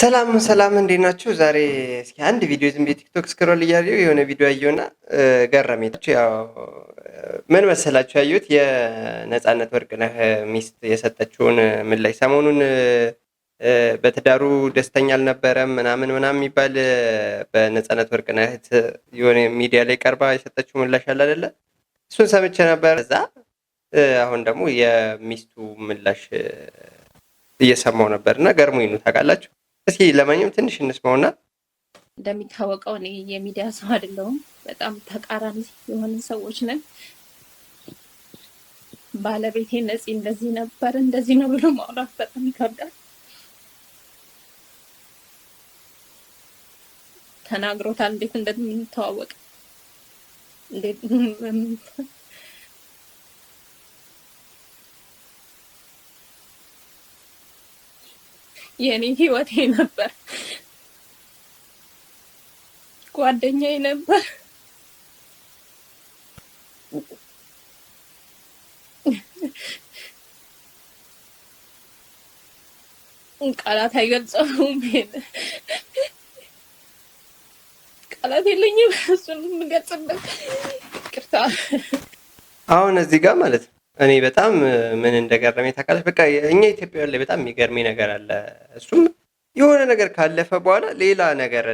ሰላም ሰላም እንዴት ናችሁ? ዛሬ እስኪ አንድ ቪዲዮ ዝም ብዬ ቲክቶክ ስክሮል እያየሁ የሆነ ቪዲዮ አየሁና ገረመኝ። ያው ምን መሰላችሁ ያየሁት የነፃነት ወርቅነህ ሚስት የሰጠችውን ምላሽ ሰሞኑን በትዳሩ ደስተኛ አልነበረም ምናምን ምናምን የሚባል በነፃነት ወርቅነህ የሆነ ሚዲያ ላይ ቀርባ የሰጠችው ምላሽ አለ አይደለ? እሱን ሰምቼ ነበር። እዛ አሁን ደግሞ የሚስቱ ምላሽ እየሰማው ነበርና ገርሞኝ ነው ታውቃላችሁ። እስኪ ለማንኛውም ትንሽ እንስማውና እንደሚታወቀው እኔ የሚዲያ ሰው አይደለሁም። በጣም ተቃራኒ የሆነ ሰዎች ነን። ባለቤቴ ነፂ እንደዚህ ነበር እንደዚህ ነው ብሎ ማውራት በጣም ይከብዳል። ተናግሮታል እንዴት እንደምንተዋወቅ እንዴት የኔ ህይወቴ ነበር፣ ጓደኛዬ ነበር። ቃላት አይገልጸውም። ቃላት የለኝም እሱን የምገልጽበት። ይቅርታ። አሁን እዚህ ጋር ማለት ነው እኔ በጣም ምን እንደገረመኝ ታውቃለች። በቃ እኛ ኢትዮጵያውያን ላይ በጣም የሚገርመኝ ነገር አለ። እሱም የሆነ ነገር ካለፈ በኋላ ሌላ ነገር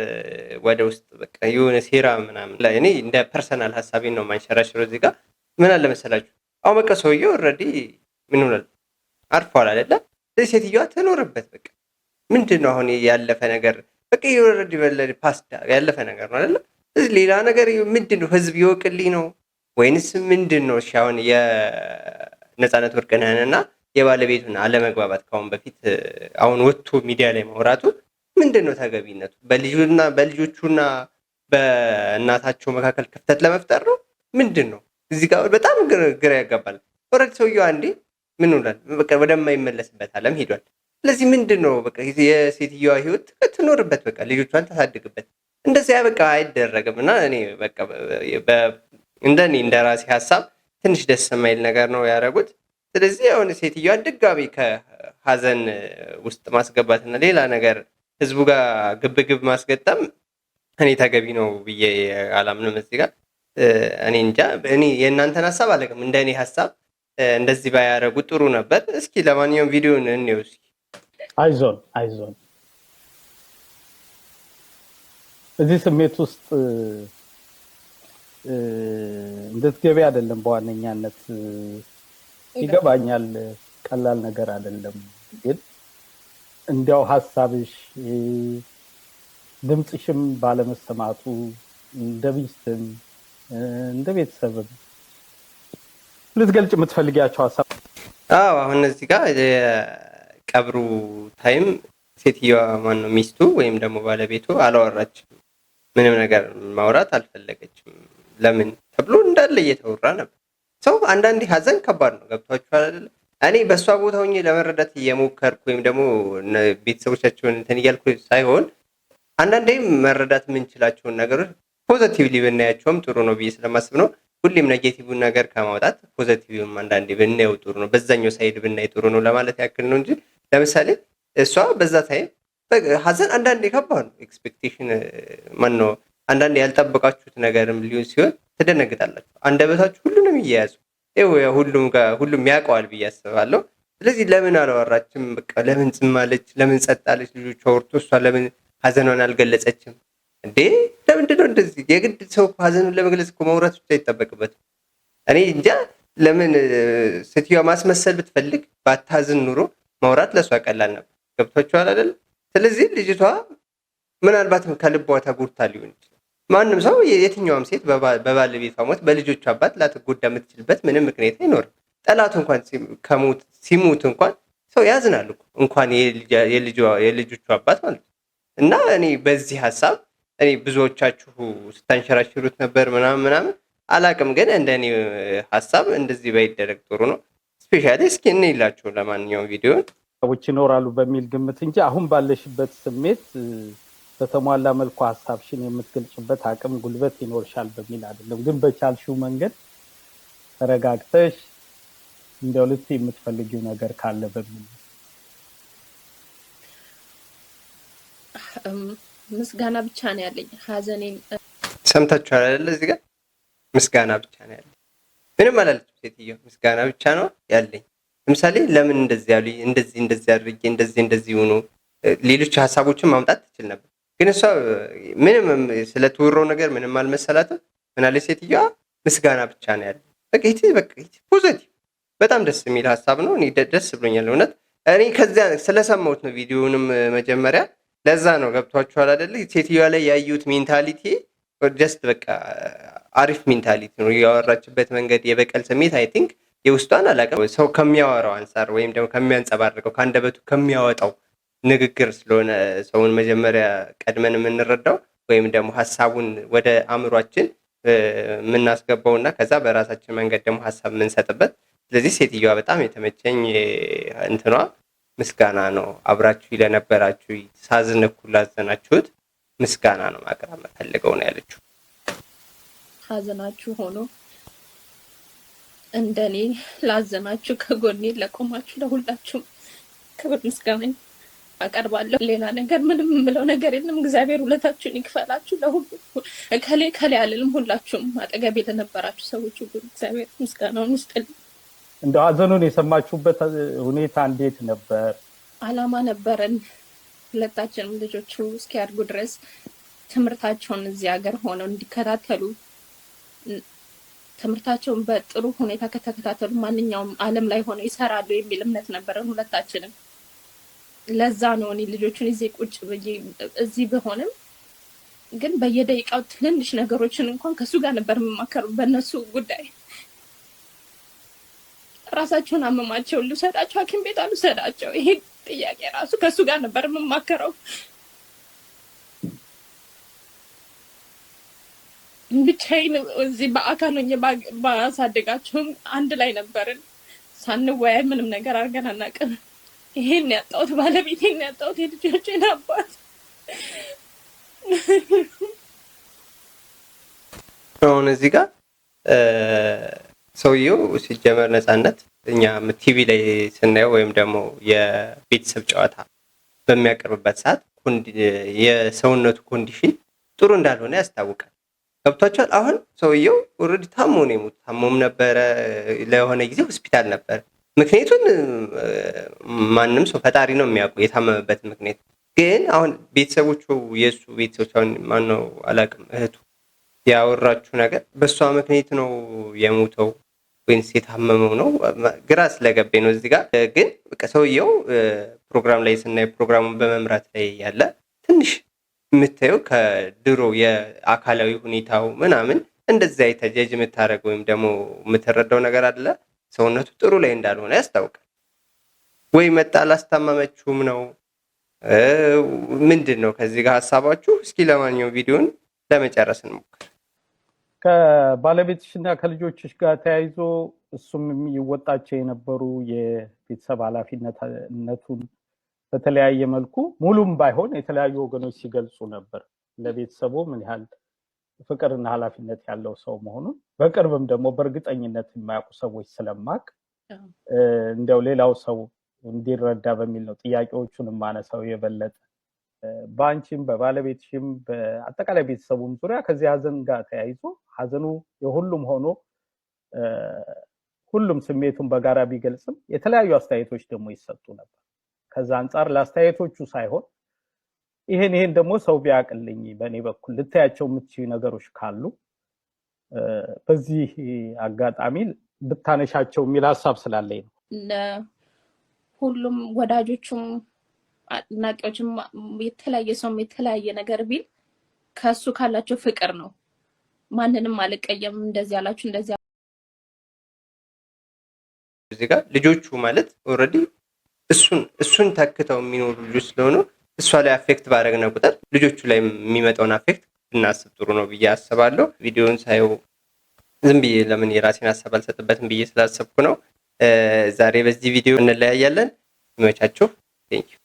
ወደ ውስጥ በቃ የሆነ ሴራ ምናምን ላይ እኔ እንደ ፐርሰናል ሀሳቤን ነው ማንሸራሽሮ። እዚህ ጋር ምን አለ መሰላችሁ፣ አሁን በቃ ሰውየው ኦልሬዲ ምን ሆናል አርፏል አይደለ? ስለዚህ ሴትዮዋ ትኖርበት በቃ ምንድን ነው አሁን ያለፈ ነገር በቃ ኦልሬዲ በለድ ፓስታ ያለፈ ነገር ነው አይደለ? ስለዚህ ሌላ ነገር ምንድን ነው ህዝብ ይወቅልኝ ነው ወይንስ ምንድን ነው? እሺ አሁን የነፃነት ወርቅነህንና የባለቤቱን አለመግባባት ካሁን በፊት አሁን ወጥቶ ሚዲያ ላይ ማውራቱ ምንድን ነው ተገቢነቱ? በልጆቹና በእናታቸው መካከል ክፍተት ለመፍጠር ነው ምንድን ነው? እዚህ ጋር በጣም ግራ ያጋባል። ኦልሬዲ ሰውየው አንዴ ምን ሆናል በቃ ወደማይመለስበት ዓለም ሄዷል። ስለዚህ ምንድን ነው በቃ የሴትዮዋ ህይወት ትኖርበት፣ በቃ ልጆቿን ታሳድግበት። እንደዚያ በቃ አይደረግም። እና እኔ በቃ እንደኔ እንደራሴ ሀሳብ ትንሽ ደስ የማይል ነገር ነው ያደረጉት። ስለዚህ አሁን ሴትዮዋ ድጋሚ ከሀዘን ውስጥ ማስገባትና ሌላ ነገር ህዝቡ ጋር ግብግብ ማስገጠም እኔ ተገቢ ነው ብዬ አላምንም። እዚህ ጋር እኔ እንጃ፣ እኔ የእናንተን ሀሳብ አለቅም። እንደ እኔ ሀሳብ እንደዚህ ባያደረጉ ጥሩ ነበር። እስኪ ለማንኛውም ቪዲዮን እንየው እስኪ። አይዞን እዚህ ስሜት ውስጥ እንድትገቢ አይደለም በዋነኛነት ይገባኛል። ቀላል ነገር አይደለም። ግን እንዲያው ሀሳብሽ ድምጽሽም ባለመሰማቱ እንደ ሚስትም እንደ ቤተሰብም ልትገልጭ የምትፈልጊያቸው ሀሳብ? አዎ አሁን እዚህ ጋር የቀብሩ ታይም ሴትዮዋ ማነው ሚስቱ ወይም ደግሞ ባለቤቱ አላወራችም፣ ምንም ነገር ማውራት አልፈለገችም። ለምን ተብሎ እንዳለ እየተወራ ነበር። ሰው አንዳንዴ ሀዘን ከባድ ነው። ገብቷችኋል አይደለ? እኔ በእሷ ቦታ ሆኜ ለመረዳት እየሞከርኩ ወይም ደግሞ ቤተሰቦቻቸውን እንትን እያልኩ ሳይሆን አንዳንዴ መረዳት የምንችላቸውን ነገሮች ፖዘቲቭሊ ብናያቸውም ጥሩ ነው ብዬ ስለማስብ ነው። ሁሌም ኔጌቲቭን ነገር ከማውጣት ፖዘቲቭም አንዳንዴ ብናየው ጥሩ ነው፣ በዛኛው ሳይድ ብናይ ጥሩ ነው ለማለት ያክል ነው እንጂ ለምሳሌ እሷ በዛ ታይም ሀዘን አንዳንዴ ከባድ ነው። ኤክስፔክቴሽን ማነው አንዳንዴ ያልጠበቃችሁት ነገርም ሊሆን ሲሆን ትደነግጣላችሁ። አንደበታችሁ ሁሉንም እየያዙ ሁሉም ያውቀዋል ብዬ አስባለሁ። ስለዚህ ለምን አላወራችም? በቃ ለምን ዝም አለች? ለምን ጸጥ አለች? ልጆቿ ወርቶ እሷ ለምን ሀዘኗን አልገለጸችም እንዴ? ለምንድን ነው እንደዚህ? የግድ ሰው ሀዘኑን ለመግለጽ እኮ ማውራት ብቻ አይጠበቅበትም። እኔ እንጃ ለምን ሴትዮዋ ማስመሰል ብትፈልግ ባታዝን ኑሮ ማውራት ለእሷ ቀላል ነበር። ገብቷችኋል አይደል? ስለዚህ ልጅቷ ምናልባትም ከልቧ ተጎድታ ሊሆን ይችላል። ማንም ሰው የትኛውም ሴት በባለቤቷ ሞት በልጆቿ አባት ላትጎዳ የምትችልበት ምንም ምክንያት አይኖርም። ጠላቱ እንኳን ሲሞት እንኳን ሰው ያዝናል እኮ እንኳን የልጆቹ አባት ማለት ነው። እና እኔ በዚህ ሀሳብ እኔ ብዙዎቻችሁ ስታንሸራሽሩት ነበር ምናምን አላቅም፣ ግን እንደ እኔ ሀሳብ እንደዚህ ባይደረግ ጥሩ ነው። ስፔሻሊ እስኪ እንይላችሁ ለማንኛውም ቪዲዮን ሰዎች ይኖራሉ በሚል ግምት እንጂ አሁን ባለሽበት ስሜት በተሟላ መልኩ ሀሳብሽን የምትገልጭበት አቅም ጉልበት ይኖርሻል በሚል አይደለም። ግን በቻልሽው መንገድ ተረጋግተሽ እንደው ልትይ የምትፈልጊው ነገር ካለ በሚል ምስጋና ብቻ ነው ያለኝ። ሀዘኔን ሰምታችኋል አይደል? እዚህ ጋር ምስጋና ብቻ ነው ያለኝ። ምንም አላለችም ሴትዮ። ምስጋና ብቻ ነው ያለኝ። ለምሳሌ ለምን እንደዚህ ያሉ እንደዚህ አድርጌ እንደዚህ ሆኖ ሌሎች ሀሳቦችን ማምጣት ትችል ነበር። ግን እሷ ምንም ስለተወራው ነገር ምንም አልመሰላትም። ምን አለች ሴትዮዋ? ምስጋና ብቻ ነው ያለኝ። በቃ ፖዚቲቭ፣ በጣም ደስ የሚል ሀሳብ ነው። እኔ ደስ ብሎኛል እውነት። እኔ ከዚያ ስለሰማሁት ነው ቪዲዮውንም መጀመሪያ። ለዛ ነው ገብቷችኋል አይደለ? ሴትዮዋ ላይ ያዩት ሜንታሊቲ ጀስት በቃ አሪፍ ሜንታሊቲ ነው ያወራችበት መንገድ። የበቀል ስሜት አይ ቲንክ የውስጧን አላውቅም። ሰው ከሚያወራው አንጻር ወይም ደግሞ ከሚያንጸባርቀው ከአንደበቱ ከሚያወጣው ንግግር ስለሆነ ሰውን መጀመሪያ ቀድመን የምንረዳው ወይም ደግሞ ሀሳቡን ወደ አእምሯችን የምናስገባውና ከዛ በራሳችን መንገድ ደግሞ ሀሳብ የምንሰጥበት። ስለዚህ ሴትዮዋ በጣም የተመቸኝ እንትኗ ምስጋና ነው። አብራችሁ ለነበራችሁ ሳዝን እኩል ላዘናችሁት ምስጋና ነው ማቅረብ መፈልገው ነው ያለችው። ሀዘናችሁ ሆኖ እንደኔ ላዘናችሁ ከጎኔ ለቆማችሁ ለሁላችሁም ክብር ምስጋና አቀርባለሁ። ሌላ ነገር ምንም የምለው ነገር የለም። እግዚአብሔር ውለታችሁን ይክፈላችሁ። ለሁሉ ከሌ አልልም። ሁላችሁም አጠገቤ ለነበራችሁ ሰዎች ሁሉ እግዚአብሔር ምስጋናውን ይስጥልኝ። እንደው ሀዘኑን የሰማችሁበት ሁኔታ እንዴት ነበር? አላማ ነበረን ሁለታችንም ልጆቹ እስኪያድጉ ድረስ ትምህርታቸውን እዚህ ሀገር ሆነው እንዲከታተሉ፣ ትምህርታቸውን በጥሩ ሁኔታ ከተከታተሉ ማንኛውም ዓለም ላይ ሆነው ይሰራሉ የሚል እምነት ነበረን ሁለታችንም። ለዛ ነው እኔ ልጆቹን እዚህ ቁጭ ብዬ እዚህ ብሆንም ግን በየደቂቃው ትንንሽ ነገሮችን እንኳን ከሱ ጋር ነበር የምማከረው በእነሱ ጉዳይ። ራሳቸውን አመማቸው፣ ልውሰዳቸው ሐኪም ቤት አልውሰዳቸው፣ ይሄ ጥያቄ ራሱ ከሱ ጋር ነበር የምማከረው። ብቻዬን እዚህ በአካል ሆኜ ባሳደጋቸውም አንድ ላይ ነበርን። ሳንወያይ ምንም ነገር አድርገን አናውቅም። ይሄን ያጣሁት ባለቤቴን ያጣሁት የልጆቼን አባት። አሁን እዚህ ጋር ሰውየው ሲጀመር ነፃነት እኛ ቲቪ ላይ ስናየው ወይም ደግሞ የቤተሰብ ጨዋታ በሚያቀርብበት ሰዓት የሰውነቱ ኮንዲሽን ጥሩ እንዳልሆነ ያስታውቃል። ገብቷቸዋል። አሁን ሰውየው ኦልሬዲ ታሞ ነው የሞት ታሞም ነበረ፣ ለሆነ ጊዜ ሆስፒታል ነበር። ምክንያቱን ማንም ሰው ፈጣሪ ነው የሚያውቀው የታመመበት ምክንያት። ግን አሁን ቤተሰቦቹ የእሱ ቤተሰቦች አሁን ማነው አላውቅም፣ እህቱ ያወራችሁ ነገር በእሷ ምክንያት ነው የሞተው ወይንስ የታመመው ነው ግራ ስለገባኝ ነው። እዚህ ጋር ግን በቃ ሰውየው ፕሮግራም ላይ ስናይ ፕሮግራሙን በመምራት ላይ ያለ ትንሽ የምታየው ከድሮ የአካላዊ ሁኔታው ምናምን እንደዛ የተጀጅ የምታደርግ ወይም ደግሞ የምትረዳው ነገር አለ። ሰውነቱ ጥሩ ላይ እንዳልሆነ ያስታውቃል። ወይ መጣ አላስታመመችውም ነው ምንድን ነው ከዚህ ጋር ሀሳባችሁ? እስኪ ለማንኛውም ቪዲዮን ለመጨረስ እንሞክር። ከባለቤትሽና ከልጆችሽ ጋር ተያይዞ እሱም የሚወጣቸው የነበሩ የቤተሰብ ኃላፊነቱን በተለያየ መልኩ ሙሉም ባይሆን የተለያዩ ወገኖች ሲገልጹ ነበር። ለቤተሰቡ ምን ያህል ፍቅርና ኃላፊነት ያለው ሰው መሆኑን በቅርብም ደግሞ በእርግጠኝነት የማያውቁ ሰዎች ስለማቅ እንደው ሌላው ሰው እንዲረዳ በሚል ነው ጥያቄዎቹን ማነሳው። የበለጠ በአንቺም በባለቤትሽም በአጠቃላይ ቤተሰቡም ዙሪያ ከዚህ ሀዘን ጋር ተያይዞ ሀዘኑ የሁሉም ሆኖ ሁሉም ስሜቱን በጋራ ቢገልጽም የተለያዩ አስተያየቶች ደግሞ ይሰጡ ነበር። ከዛ አንጻር ለአስተያየቶቹ ሳይሆን ይሄን ደግሞ ሰው ቢያቅልኝ በእኔ በኩል ልታያቸው የምትችሉ ነገሮች ካሉ በዚህ አጋጣሚ ብታነሻቸው የሚል ሀሳብ ስላለኝ ነው። ለሁሉም ወዳጆቹም አድናቂዎችም የተለያየ ሰው የተለያየ ነገር ቢል ከሱ ካላቸው ፍቅር ነው። ማንንም አልቀየም እንደዚህ ያላችሁ እንደዚህ እዚህ ጋር ልጆቹ ማለት ኦልሬዲ እሱን ተክተው የሚኖሩ ልጆች ስለሆኑ እሷ ላይ አፌክት ባደረግነ ቁጥር ልጆቹ ላይ የሚመጣውን አፌክት ብናስብ ጥሩ ነው ብዬ አስባለሁ። ቪዲዮውን ሳየው ዝም ብዬ ለምን የራሴን ሀሳብ አልሰጥበትም ብዬ ስላሰብኩ ነው። ዛሬ በዚህ ቪዲዮ እንለያያለን። ይመቻችሁ። ቴንኪው